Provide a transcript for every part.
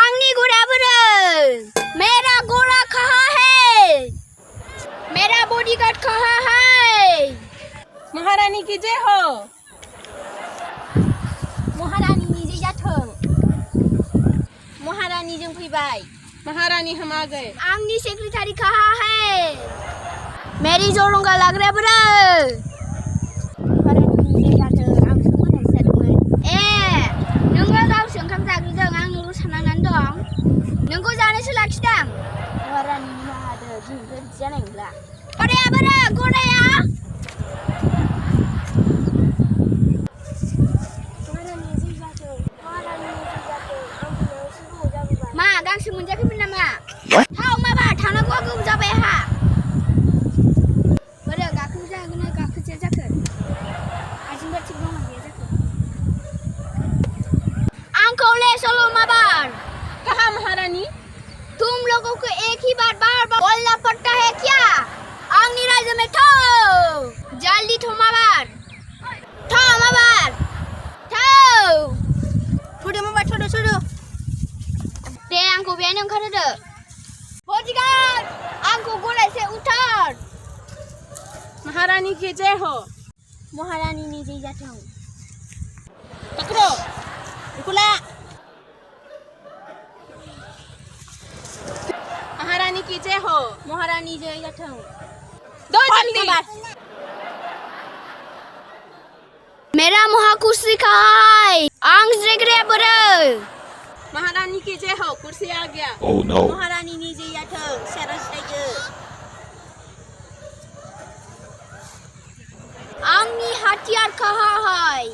आंनि घोड़ा मेरा घोड़ा कहाँ है? मेरा बॉडीगार्ड कहाँ है? महारानी की जय हो। महारानी निजे जाथों। महारानी जों फैबाय। महारानी हम आ गए। आंनि सेक्रेटारी कहाँ है? मेरी जलंगा लाग्राफोरा। महारानी निजे जाथों। आं सोंहरनायसो जादोंमोन। नोङो गावसो ओंखाम जाग्रोदों आं नोंखौ साननानै दं। नोंखौ जानोसो लाखिदों। महारानी निमाहा होदो दिनैनिफ्राय बिदि जानाय नंला। गराया मा गांसो मोनजायाखैमोन नामा? थाव माबा थांनांगौआ गोबाव जाबाय आंहा। बोरो गाखोनो जागोन गाखोजाया जाखो? आइथिंफ्रा थिग दंना गैया जाखो? आंखौ ले चलो माबार। कहाँ महारानी? तुम लोगों को एक ही बार बोलना पड़ता है क्या? आंनि राज्य में थो जल्दी थो माबार। थो माबार थो थोदो माबार थोदो दे आंखौ बेहायनो ओंखारहोदो। बॉडीगार्ड आंखौ गराय से उतार। महारानी की जय हो। महारानी नि जय जाथों। पकड़ो बेखौ ला। महारानी की जय हो। महारानी जय जाथों। दो जल्दी। मेरा महाकुर्सी कहाँ है? आं जिरायग्राया बोरो? महारानी की जय हो। कुर्सी आ गया। Oh no. महारानी नि जय जाथों। सेराव जिरायदो। आंनि हाथियार कहाँ है?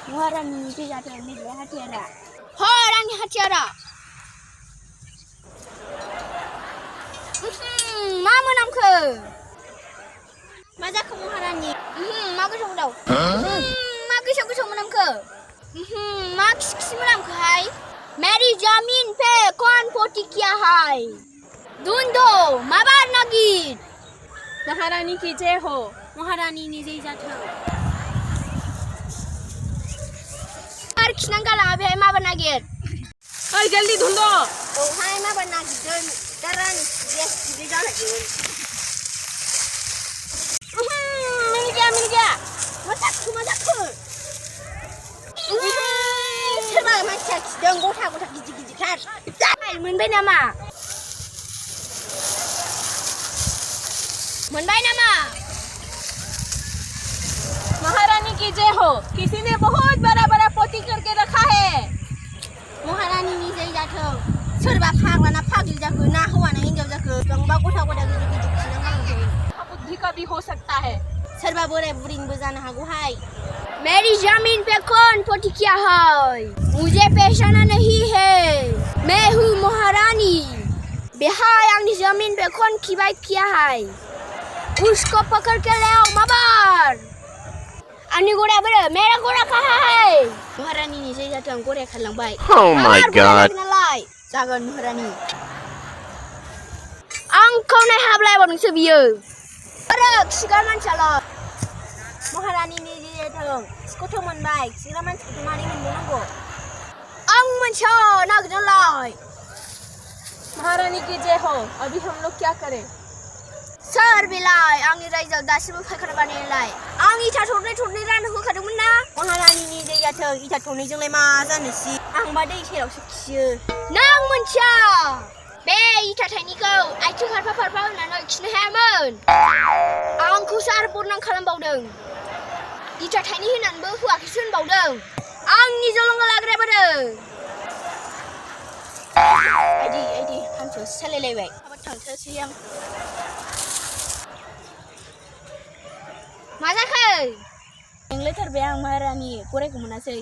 महारानी नि जय जाथों। नैबे हाथियारा। हर आंनि हाथियारा। मा मोनामखो? मा जाखो महारानी? मा गोथाव मा गोथाव मोनामखो? मा खिसि मोनामखोहाय? मेरी जमीन पे कौन पोटी किया है? धुंधो माबार नागिर। महारानी की जय हो। महारानी नि जय जाथों। आर खिनां गालाङा बेहाय माबार नागिर। ओइ जल्दी ढूंढो। औहाय माबार नागिरदों दारान गेस गिदिर जालायगोन। मिल गया मा जाखो? सोरबा मानसिया खिदों गथा गिदिर मोनबाय नामा? महारानी की जय हो। किसी ने बहुत बड़ा पोती करके रखा है। महारानी नि जय जाथों। सोरबा फाग्लाना फाग्लि जाखो ना हौवाना हिनजाव जाखो बेसेबांबा गथा गिदिर खिनां गालांदों। बुद्धि का भी हो सकता है। सोरबा बोराय बुरिनिबो जानो हागौहाय। मेरी जमीन पे कौन पोटी किया है? मुझे पहचाना नहीं है। मैं हूँ महारानी। बेहाय आंनि जमीन पे कौन खिबाय किया है? उसको पकड़ के ले आओ माबार। आंनि घोड़ा बोरो? मेरा घोड़ा कहाँ है? महारानी नि जय जाथों। घोड़ाया खारलांबाय। Oh my god. जागोन महारानी। आंखौ नायहाबलायबाव नोंसो बियो। आरो खिग्रा मानसियाल'। महारानी नि जय जाथों। खिखौथ' मोनबाय। खिग्रा मानसिखौथ' मारै मोनबावनांगौ? आं मोनथिया नागिरनालाय। महारानी की जय हो। अभी हम लोग क्या करें? सोर बेलाय आंनि रायजोआव दासिमबो फायखाना बानायनायलाय? आं इथा थरनै राननो होखादोंमोन ना। महारानी नि जय जाथों। इथा थरनैजोंलाय मा जानोसै? आंबा दै सेरावसो खियो। नों मोनथिया बे इथा थाइनैखौ आथिं फारफा होनानै खिनो हायामोन। आंखौसो आरो बदनाम खालामबावदों। इथा थाइनै होनानैबो होआखैसो होनबावदों। आंनि जलंगा लाग्राया बोरो? आइदि हान्थुआवसो सालायलायबाय। माबा थांथोंसै आं। मा जाखो? मेंलायथारबाय आं महारानी। गरायखौ मोनासै।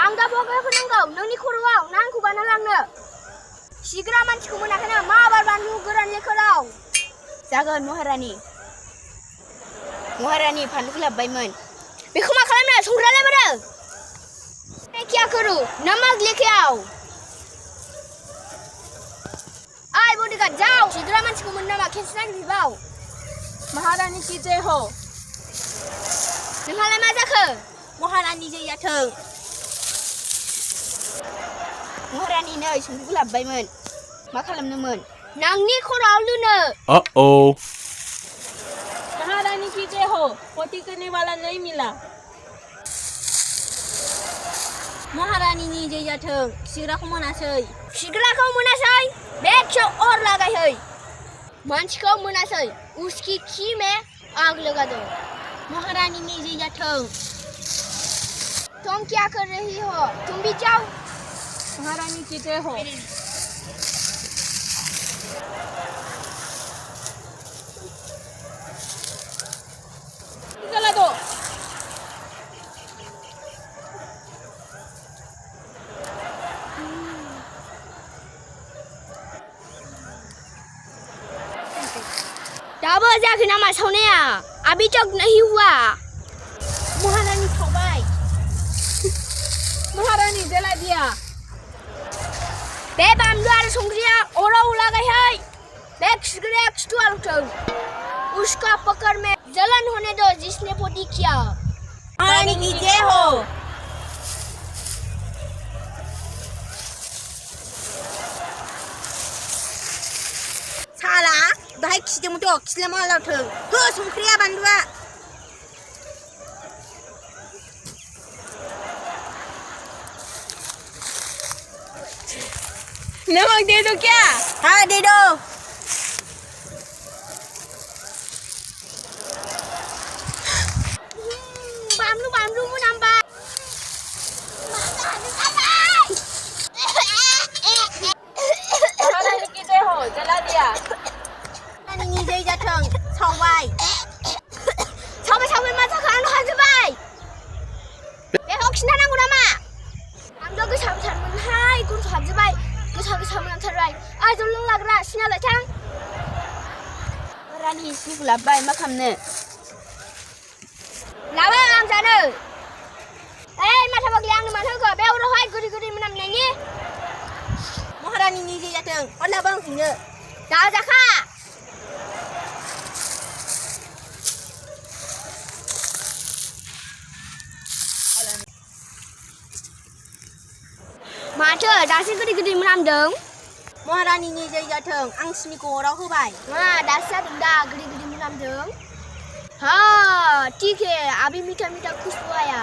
आं दा बबेयाव होनांगौ? नोंनि खर'आव ना आंखौ बाना लांनो? खिग्रा मानसिखौ मोनाखैनो माबार बानलु गोरान लेखोराव। जागोन महारानी। महारानी फानलुखौ लाबोबायमोन। बेखौ मा खालामनो? संग्रालाय बोरो? क्या करूं? नमक लेके आओ। आय बॉडीगार्ड जाओ। खिग्रा मानसिखौ मोनो नामा? खेबसे नागिरहैबाव। महारानी की जय हो। नोंहालाय मा जाखो महारानि जै जाथों महारानि नै संख्रिखौ लाबोबायमोन मा खालामनोमोन नोंनि खर'आव लुनो Uh-oh. महारानी की जय हो पोती करने वाला नहीं मिला महारानिनि जै जाथों खिग्राखौ मोनासै बे खियाव अर लागायहै मानसिखौ मोनासै उसकी खी में आग लगा दो महारानिनि जै जाथों तुम क्या कर रही हो तुम भी जाओ महारानी की जय हो जला दो दाबो जायाखै नामा सावनाया अभी तक नहीं हुआ महारानी सावबाय महारानी जला दिया बे बानलु आरो संख्रिया अराव लागायहै बे खिग्राया खिथु आलौथों उसका पकड़ में जलन होने दो जिसने पोती किया महारानी की जय हो साला दाहाय खिदोंमोनथ' खिला मा आलौथों हो संख्रिया बानलुआ नमक दे दो क्या हाँ दे दो बानलु मोनामबाय महारानी की जय हो जला दिया महारानिनि जै जाथों सावबाय मा जाखो आंनो हाजोबबाय बेखौ खिन्थानांगौ नामा आंथ' गोसा मोनहाय गन्थ' हाबजोबबाय गोसा मोनामथारबाय जौ लोंलाग्रा सिनालाय थां महारानि सिनिखौ लाबोबाय मा खालामनो लाबो आं जानो माथा बागलि आंनो मानो होखो बे अरावहाय गोदै मोनामनायनि महारानिनि जै जाथों लाबो आं संनो दा जाखा माथो दासो गोदै मोनामदों महारानिनि जै जाथों आं सिनिखौ अराव होबाय मा दासो जादों दा गोदै मोनामदों हाँ ठीक है अभी मीठा खुशबू आया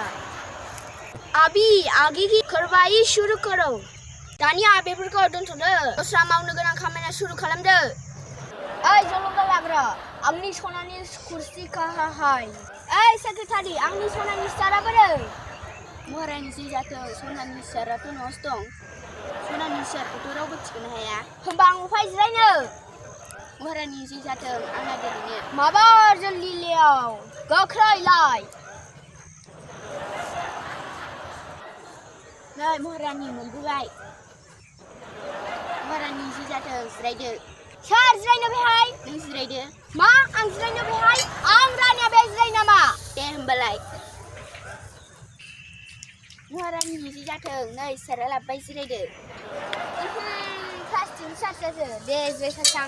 अभी आगे की कार्रवाई शुरू करो दानिया बेफोरखौ दोनथ'दो दस्रा मावनो गोनां खामानिया शुरू खालामदो जलंगा लाग्रा आंनि सनानि कुर्सिखौहाय सेक्रेटारि आंनि सनानि सियारा बोरो महारानि जै जाथों सनानि सियाराथ' न'आवसो दं सनानि सियारखौथ' रावबो थिखोनो हाया होमबा आं अफाय जिरायनो महारानि जै जाथों आंना दिनैनो माबा जल्दी ले आओ गोख्रै लाय नै महारानि मोनबोबाय महारानि जै जाथों जिरायदो सोर जिरायनो बेहाय नों जिरायदो मा आं जिरायनो बेहाय आं रानिया बे जिराय नामा दे होमबालाय महारानि जै जाथों नै सियारा लाबोबाय जिरायदो प्लास्टिकनि चार्जारसो दे जिरायसां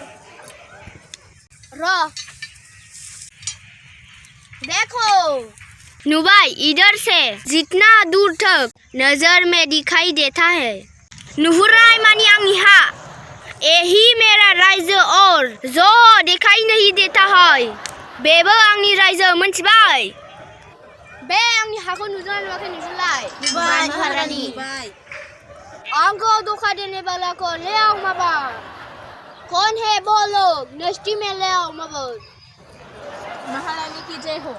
देखो नुबाई इधर से जितना दूर तक नजर में दिखाई देता है नुहुरनाय मानी आंनि हा यही मेरा राज्य और जो दिखाई नहीं देता है बेबो आंनि राज्य मोनथिबाय बे आंनि हाखौ नुदोंना नुवाखै नोंसोरलाय नुबाय महारानि आंखौ धोखा देने वाला को ले आओ माबा कौन है वो लोग नष्टी में ले आओ मबर महारानी की जय हो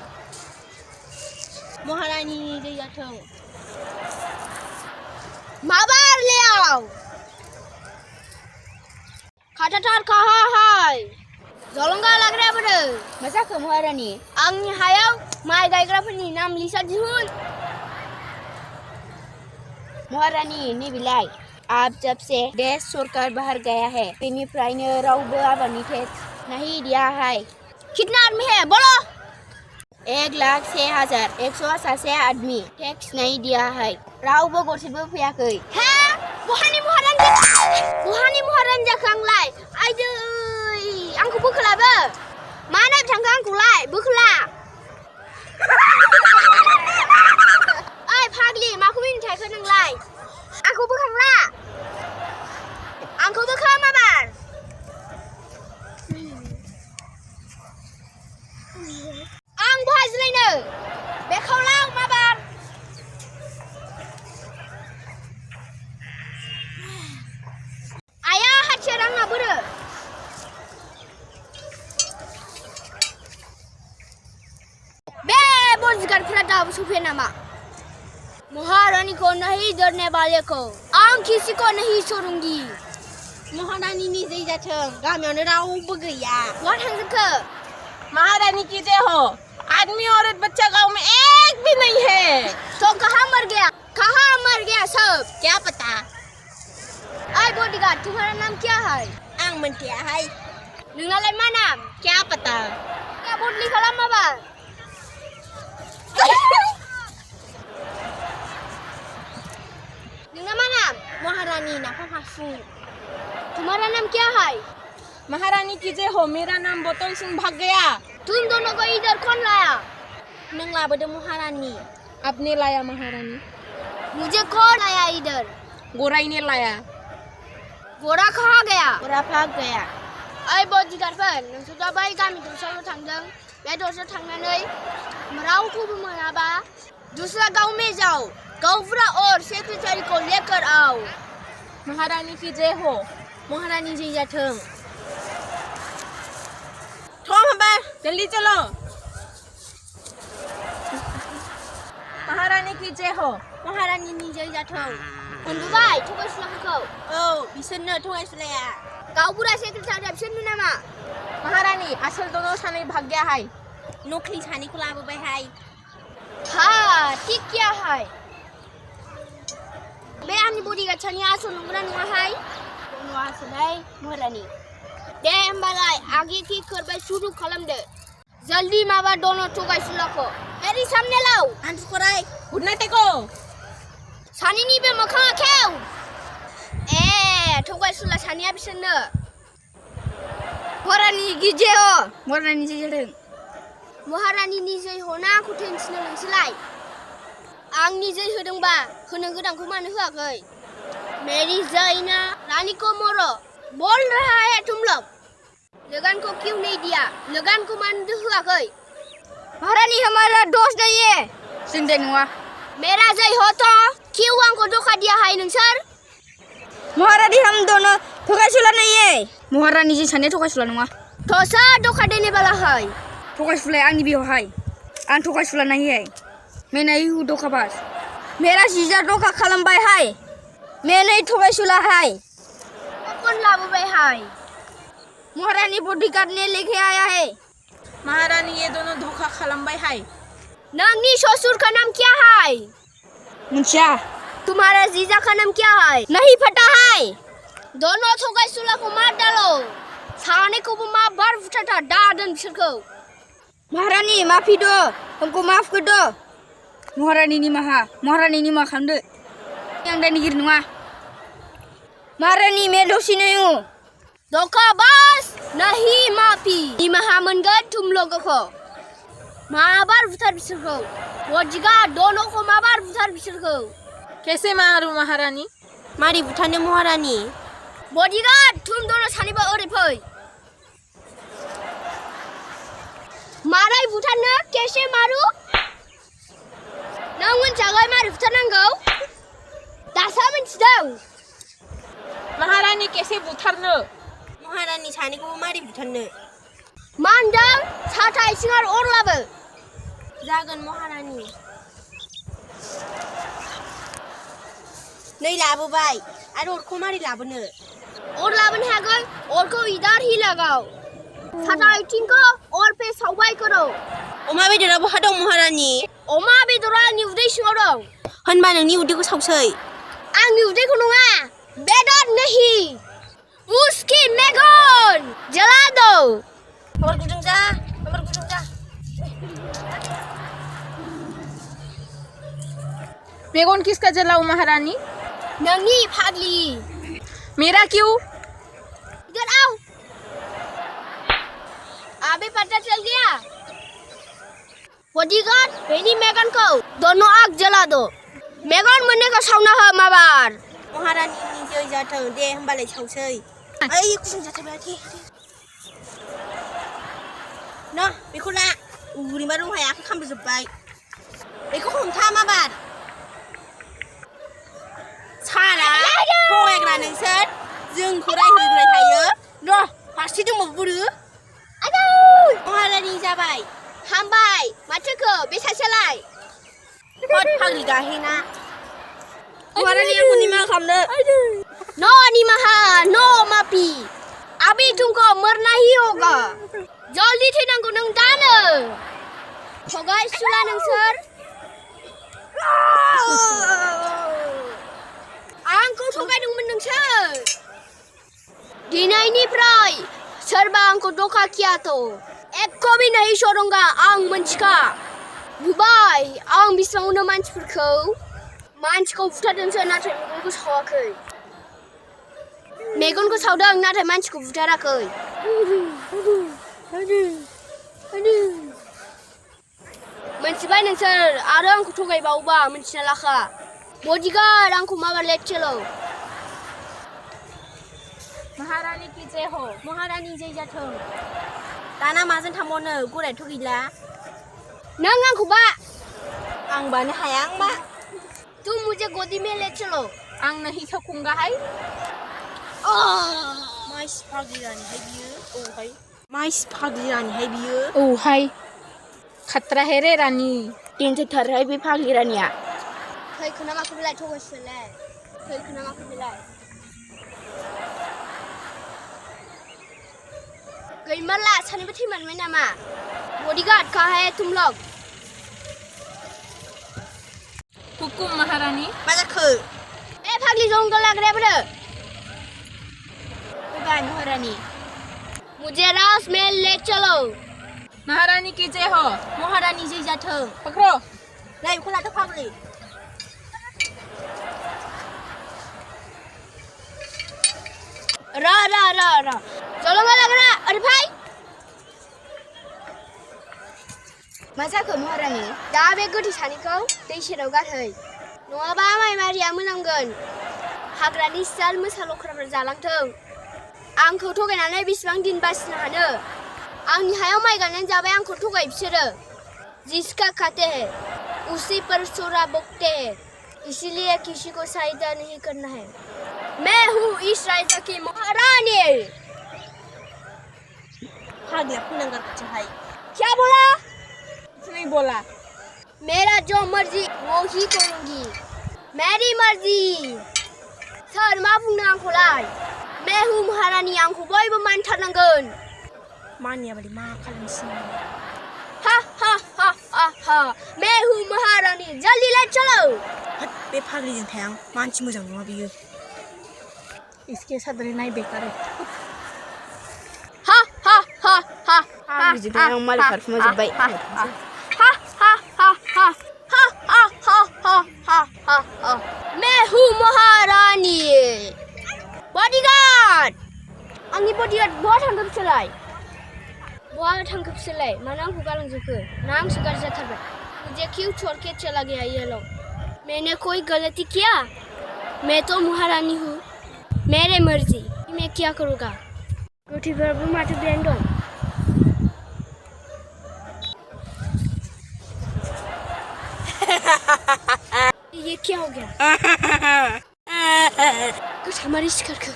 महारानी जै जाथों माबार ले आओ खाटाटार कहाँ है जलंगा लाग्रा बोरो मा जाखो महारानी आंनि हायाव माइ गायग्राफोरनि नाम लिस्ट दिहुन महारानी नैबेलाय अब जब से देश सरकार बाहर गया है बेनिफ्रायनो रावबो आबादनि टेक्स नहीं दिया है कितना आदमी है बोलो 1,06,188 आदमी टेक्स नहीं दिया है रावबो गरसेबो फैयाखै हे बहानि महारानि जाखो आंलाय आइदै आंखौ बोखोलाबो मा नायबाय थांखो आंखौलाय बोखोला बॉडीगार्डफोरा दाबो सफैया नामा महारानी को नहीं डरने वाले को आं किसी को नहीं छोड़ूंगी महारानी जै जाथों गामियावनो रावबो गैया बहा थांजोबखो महारानी की जय हो आदमी औरत बच्चा गांव में एक भी नहीं है तो कहाँ मर गया सब क्या पता आई बॉडीगार्ड तुम्हारा नाम क्या है आं मोनथिया हाय नोंनालाय मा नाम क्या पता क्या बदली खालामाबा नोंना मा नाम महारानी नाफाफासु तुम्हारा नाम क्या है महारानी की जय हो मेरा नाम बोतल सिंह भाग गया तुम दोनों को इधर कौन लाया नों लाबोदों महारानी आपने लाया महारानी मुझे कौन लाया इधर गोराई ने लाया घोड़ा कहाँ गया गोरा भाग गया ओइ बॉडीगार्डफोर नोंसोर दा बै गामि दरसेयावल' थांदों बे दरसेयाव थांनानै रावखौबो मोनाबा दूसरा गांव में जाओ गांवफोरा और सेक्रेटारी को लेकर आओ महारानी की जय हो महारानी जय जाथों थोम हबा जल्दी चलो महारानी की जय हो महारानी जय जाथों मोनबोबाय थगायसुलाफोरखौ औ बिसोरनो थगायसुलाया गावबुरा सेक्रेटारिया बिसोरनो नामा महारानी आसल दोनों सानै भाग गया है नखली सानैखौ लाबोबाय हाय हाँ ठीक क्या है बे आंनि बॉडीगार्ड सानैया आसल नंगौना नङाहाय नङासोलै महारानी दे होमबालाय आगे की करबाय शुरू खालामदो जल्दी माबा दोनों थगायसुलाखौ मेरे सामने लाओ आंसु कराय गुडना टेको सानैनिबो मोखाङा खेव ए थगायसुला सानैया बिसोरनो महारानी गिजे हो महारानी जै जादों महारानीनि जै होना आंखौ टेनसनो नोंसोरलाय आंनि जै होदोंबा होनो गोनांखौ मानो होआखै मेरी जय ना रानी को मोरो बोल रहा है तुम लोग लगान को क्यों नहीं दिया लगान को मानो होआखै महारानी हमारा दोस्त नहीं है जों जै नङा मेरा जय हो तो क्यों आंखौ धोखा दिया है नोंसोर महारानी हम दोनों थगायसुला नहीं है महारानी जी सानैया थगायसुला नङा तो सोर धोखा देने वाला है थगायसुलाया आंनि बिहावहाय आं थगायसुला नहीं है मैं नहीं हूँ धोखाबाज मेरा जीजा धोखा खालामबाय हाय मैं नहीं थगायसुला हाय कौन लाबोबाय है महारानी बॉडीगार्ड ने लेके आया है महारानी ये दोनों धोखा खालामबाय हाय नंगनी ससुर का नाम क्या है मुंशिया तुम्हारा जीजा का नाम क्या है नहीं पता है दोनों थगायसुला को मार डालो सानैखौबो मा बार बुथारथा दादोन बिसोरखौ महारानी माफी दो हमको माफ कर दो महारानी निमाहा खालामदो आं दायनिगिरि नङा महारानी मैं दोषी नहीं हूँ धोखाबाज नहीं माफी निमाहा मोनगोन तुम लोगों को माबार बुथार बिसोरखौ बॉडीगार्ड दोनों को माबार बुथार बिसोरखौ कैसे मारू महारानी मारी बुथारनो महारानी बॉडीगार्ड तुम दोनों सानैबो ओरै फै मारै बुथारनो कैसे मारू नों मोनथियाखै मारै बुथारनांगौ दासो मोनथिदों महारानी कैसे बुथारनो महारानी सानैखौबो मारी बुथारनो मा होनदों साथा आथिं आरो अर लाबो जागोन महारानी नै लाबोबाय आरो अरखौ मारै लाबोनो और लाबोनो हागोन और को इधर ही लगाओ साथा आथिं को और पे सावबाय करो अमा बेदरा बहा दं महारानी अमा बेदरा आंनि उदै सिङाव दं होनबा नोंनि उदैखौ सावसै आंनि उदैखौ नङा बेदर नहीं उसकी मेगन जला दो हमर गुदुं जा मेगन किसका जलाऊं महारानी नंगी फागली मेरा क्यों इधर आओ अभी पता चल गया बॉडीगार्ड मेरी मेगन को दोनों आग जला दो मेगन मोनने को सावना हो माबार महारानी जय जाथों दे होमबालाय सावसै ओइ गुदुं जाथारबाय न बेखौ ला उरिमा दंहाय आखाइ खामजोब्बाय बेखौ हमथा माबार साला थगायग्रा नोंसोर जोंखौ रायहोग्राय थायो र' फारसे दंबावो बुरो महारानी जाबाय हामबाय माथोखो बे सासेयालाय हद फाग्लि गाहेना महारानी आंखौ निमाहा खालामदो नो निमाहा नो माफी अभी तुमको मरना ही होगा जल्दी थैनांगौ नों दानो थगायसुला नोंसोर आंखौ थगायदोंमोन नोंसोर दिनैनिफ्राय सोरबा आंखौ धोखा किया तो एक भी नहीं छोड़ूंगा आं मोनथिखा नुबाय आं बिसिबांनो मानसिखौ बुथारदोंसो नाथाय मेगनखौ सावाखै मेगनखौ सावदों नाथाय मानसिखौ बुथाराखै मोनथिबाय नोंसोर आरो आंखौ थगायबावोबा मोनथिना लाखा बडिगार्ड आंखौ माबा लेट चलो महारानी की जय हो महारानी जय जाथों दाना माजों थांबावनो गरायथ' गैला नों आंखौ बा आं बानो हाया आं बा तू मुझे गोदी में ले चलो आं नहीं सकूंगाहाय माइसि फाग्लिरानिहाय बियो औहाय माइसि फाग्लिरानिहाय बियो औहाय खतरा है रे रानी टेनसोथारहाय बे फाग्लिरानिया थैखोना माखौ बिलाय थगायसुलाय थैखोना माखौ बिलाय गैमाला सानैबो थैमारबाय नामा बॉडीगार्ड कहाँ है तुम लोग हुकुम महारानी मा जाखो ए फाग्ली जंगल लाग्रायाबो फैबाय महारानी मुझे रास में ले चलो महारानी की जय हो महारानी जय जाथों पकड़ो नै बेखौ लाथ' फाग्लि र जलंगा लाग्रा ओरै फाय मा जाखो महारानी दा बे गोथै सानैखौ दै सेराव गारहै नङाबा माइमारिया मोनामगोन हाग्रानि सियाल मोसा लख्राफोर जालांथों आंखौ थगायनानै बेसेबां दिन बासिनो हानो आंनि हायाव माइ गायनानै जाबाय आंखौ थगाय बिसोरो जिसका खाते है उसी पर सोरा बोकते हैं इसीलिए किसी को साइदा नहीं करना है मैं हूँ इस राज्य की महारानी फाग्लिया फोनांगारखोसोहाय क्या बोला कुछ नहीं बोला मेरा जो मर्जी वो ही करूंगी मेरी मर्जी सोर मा बुंनो आंखौलाय मैं हूँ महारानी आंखौ बयबो मानिथारनांगोन मानियाबादि मा खालामसिनो हा हा हा हा हा मैं हूँ महारानी जल्दी ले चलो हद बे फाग्लिजों थाया आं मानसि मोजां नङा बियो इसके सादरे नाय बेकार हा हा हा हा फाग्लिजों थाया आं मालिक खारखुमाजोब्बाय हा हा हा हा हा हा हा हा हा मैं हूँ महारानी बॉडीगार्ड आंनि बॉडीगार्ड बहा थांखो बिसोरलाय मानो आंखौ गालांजोबखो ना आंसो गाज्रि जाथारबाय मुझे क्यों छोड़ के चला गया ये लोग मैंने कोई गलती किया मैं तो महारानी हूँ मेरे मर्जी मैं क्या करूँगा गोथैफोराबो माथो बेयावनो दं ये क्या हो गया गोथामारि सिखारखो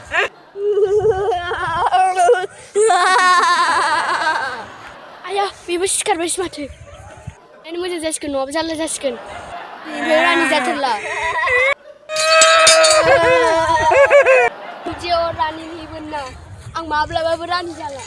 आया बेबो सिखारबायसो माथो नायनो मोजां जासिगोन नङाबा जारला जासिगोन बेबो रानि जाथारला मुझे और रानी नहीं बनना आं माब्लाबाबो रानि जाला